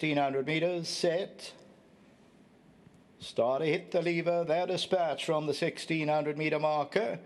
1600 meters, set. Starter hit the lever, they're dispatched from the 1600 meter marker.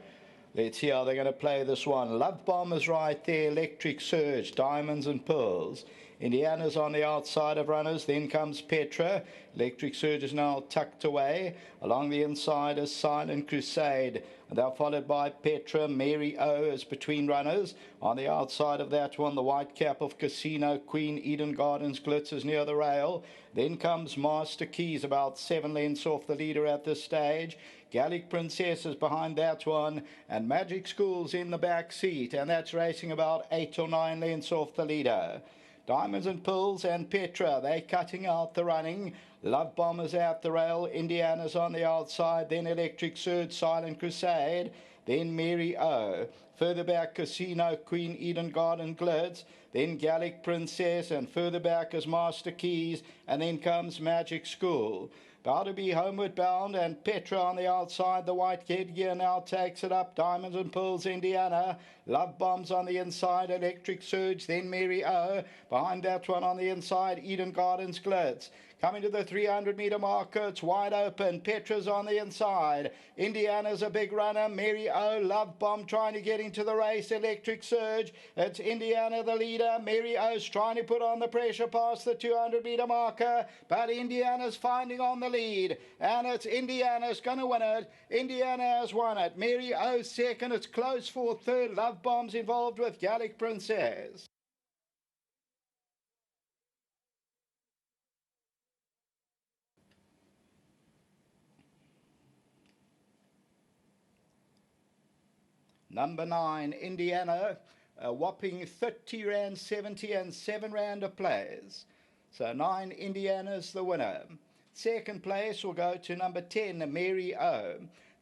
Let's see how they're going to play this one. Love Bomb is right there, Electric Surge, Diamonds and Pearls. Indiana's on the outside of runners, then comes Petra. Electric Surge is now tucked away. Along the inside is Silent Crusade. They're followed by Petra. Mary O is between runners. On the outside of that one, the white cap of Casino Queen, Eden Gardens Glitz is near the rail. Then comes Master Keys, about 7 lengths off the leader at this stage. Gallic Princess is behind that one, and Magic School's in the back seat, and that's racing about 8 or 9 lengths off the leader. Diamonds and Pearls and Petra, they cutting out the running. Love Bomb is at the rail. Indiana's on the outside. Then Electric Surge, Silent Crusade. Then Mary O. Further back, Casino Queen, Eden Garden Glitz. Then Gallic Princess, and further back is Master Keys. And then comes Magic School. About to be homeward bound, and Petra on the outside. The white headgear now takes it up. Diamonds and Pearls, Indiana. Love Bombs on the inside. Electric Surge, then Mary O. Behind that one on the inside, Eden Gardens Glitz. Coming to the 300 meter marker, it's wide open. Petra's on the inside. Indiana's a big runner. Mary O, Love Bomb trying to get into the race. Electric Surge. It's Indiana the leader. Mary O's trying to put on the pressure past the 200 meter marker, but Indiana's finding on the lead, and it's Indiana's going to win it. Indiana has won it. Mary O second. It's close for third. Love Bomb's involved with Gallic Princess. Number 9, Indiana, a whopping 30 Rand 70 and 7 Rand a place. So 9, Indiana's the winner. Second place will go to number 10, Mary O.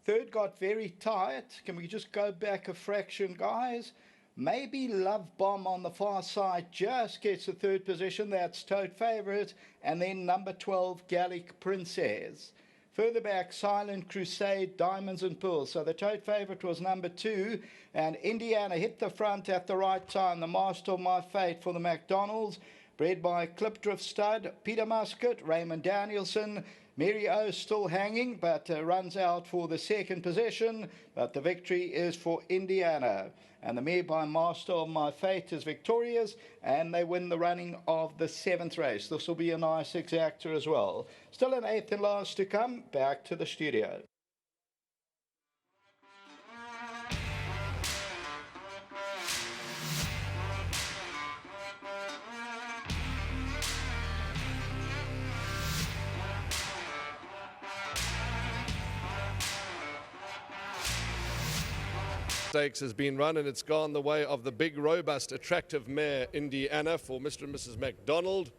Third got very tight. Can we just go back a fraction, guys? Maybe Love Bomb on the far side just gets the third position. That's tote favourite. And then number 12, Gallic Princess. Further back, Silent Crusade, Diamonds and Pearls. So the tote favourite was number 2. And Indiana hit the front at the right time. The Master of My Fate for the McDonald's. Bred by Clipdrift Stud, Peter Muscat, Raymond Danielson. Mary O still hanging, but runs out for the second position. But the victory is for Indiana. And the mare by Master of My Fate is victorious, and they win the running of the 7th race. This will be a nice exactor as well. Still an 8th and last to come. Back to the studio. Stakes has been run, and it's gone the way of the big, robust, attractive mare Indiana for Mr. and Mrs. MacDonald.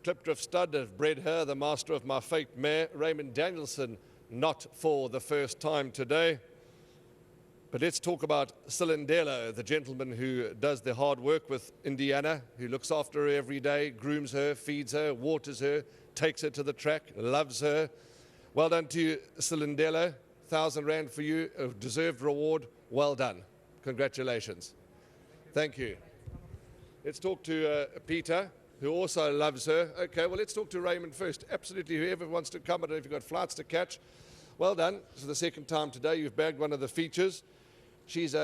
Clipdrift Stud have bred her, the Master of My Fate mare. Raymond Danielson not for the first time today. But let's talk about Cilindelo, the gentleman who does the hard work with Indiana, who looks after her every day, grooms her, feeds her, waters her, takes her to the track, loves her. Well done to you, Cilindelo. 1,000 Rand for you, a deserved reward. Well done. Congratulations. Thank you. Let's talk to Peter, who also loves her. Okay, well, let's talk to Raymond first. Absolutely, whoever wants to come. I don't know if you've got flights to catch. Well done. This is the second time today you've bagged one of the features. She's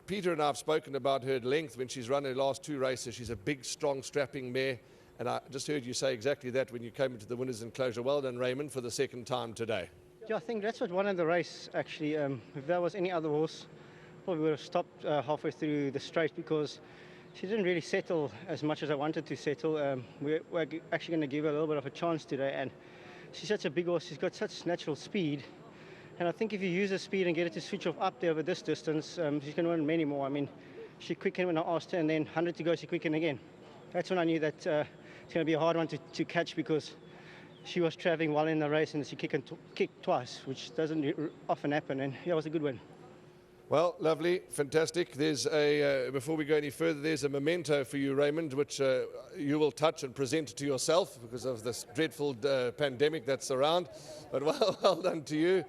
Peter and I have spoken about her at length when she's run her last 2 races. She's a big, strong, strapping mare. And I just heard you say exactly that when you came into the winners' enclosure. Well done, Raymond, for the second time today. Yeah, I think that's what won the race, actually. If that was any other horse, probably would have stopped halfway through the straight, because she didn't really settle as much as I wanted to settle. We're actually going to give her a little bit of a chance today, and she's such a big horse. She's got such natural speed, and I think if you use her speed and get her to switch off up there over this distance, she's going to win many more. I mean, she quickened when I asked her, and then 100 to go, she quickened again. That's when I knew that it's going to be a hard one to catch, because she was traveling well in the race and she kicked twice, which doesn't often happen, and yeah, it was a good win. Well, lovely, fantastic. There's a, before we go any further, there's a memento for you, Raymond, which you will touch and present to yourself because of this dreadful pandemic that's around. But well done to you.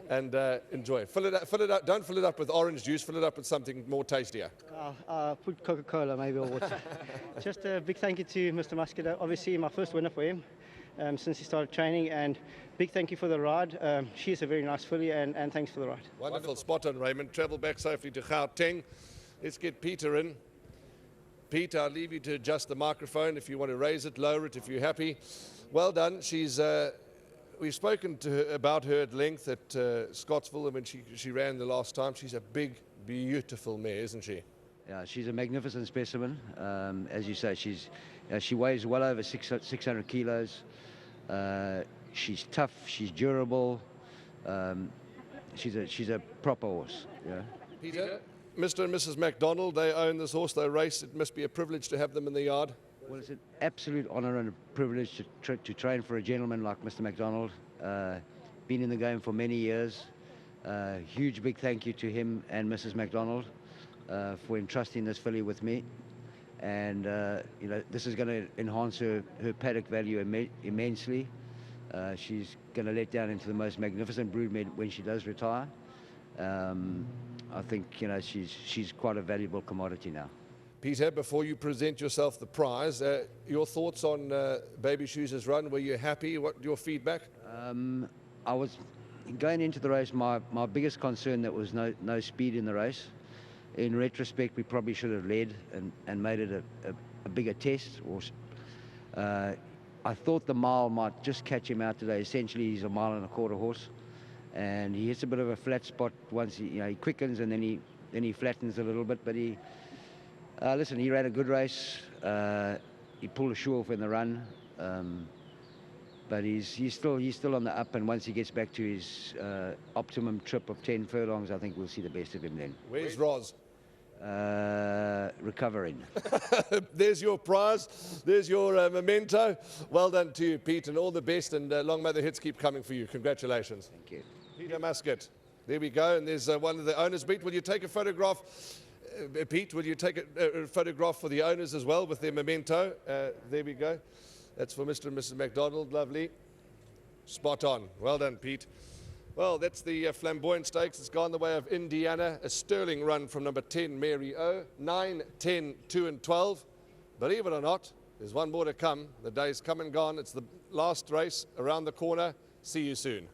and enjoy. Fill it up. Don't fill it up with orange juice. Fill it up with something more tastier. I'll put Coca-Cola maybe or water. Just a big thank you to Mr. Muscadet. Obviously my first winner for him since he started training, and big thank you for the ride. She's a very nice filly, and thanks for the ride. Wonderful spot on, Raymond. Travel back safely to Gauteng. Let's get Peter in. Pete, I'll leave you to adjust the microphone if you want to raise it, lower it if you're happy. Well done. We've spoken to her, about her at length at Scottsville when she ran the last time. She's a big, beautiful mare, isn't she? Yeah, she's a magnificent specimen. As you say, she weighs well over 600 kilos. She's tough. She's durable. She's a proper horse. Yeah. Peter, Mr. and Mrs. MacDonald, they own this horse. They race. It must be a privilege to have them in the yard. Well, it's an absolute honour and a privilege to train for a gentleman like Mr. MacDonald. Been in the game for many years. Huge big thank you to him and Mrs. MacDonald for entrusting this filly with me. And this is going to enhance her paddock value immensely. She's going to let down into the most magnificent brood when she does retire. I think she's quite a valuable commodity now. Peter, before you present yourself the prize, your thoughts on Baby Shoes' run? Were you happy? What your feedback? I was going into the race. My biggest concern that was no speed in the race. In retrospect, we probably should have led and made it a bigger test. I thought the mile might just catch him out today. Essentially, he's a 1.25 mile horse, and he hits a bit of a flat spot once he quickens, and then he flattens a little bit. But he ran a good race. He pulled a shoe off in the run, but he's still on the up. And once he gets back to his optimum trip of 10 furlongs, I think we'll see the best of him then. Where's Roz? Recovering. There's your prize. There's your memento. Well done to you, Pete, and all the best. And long may the hits keep coming for you. Congratulations. Thank you. Peter Muscat. There we go. And there's one of the owners. Pete, will you take a photograph? Pete, will you take a photograph for the owners as well with their memento? There we go. That's for Mr. and Mrs. MacDonald. Lovely. Spot on. Well done, Pete. Well, that's the Flamboyant Stakes. It's gone the way of Indiana. A sterling run from number 10, Mary O. 9, 10, 2 and 12. Believe it or not, there's one more to come. The day's come and gone. It's the last race around the corner. See you soon.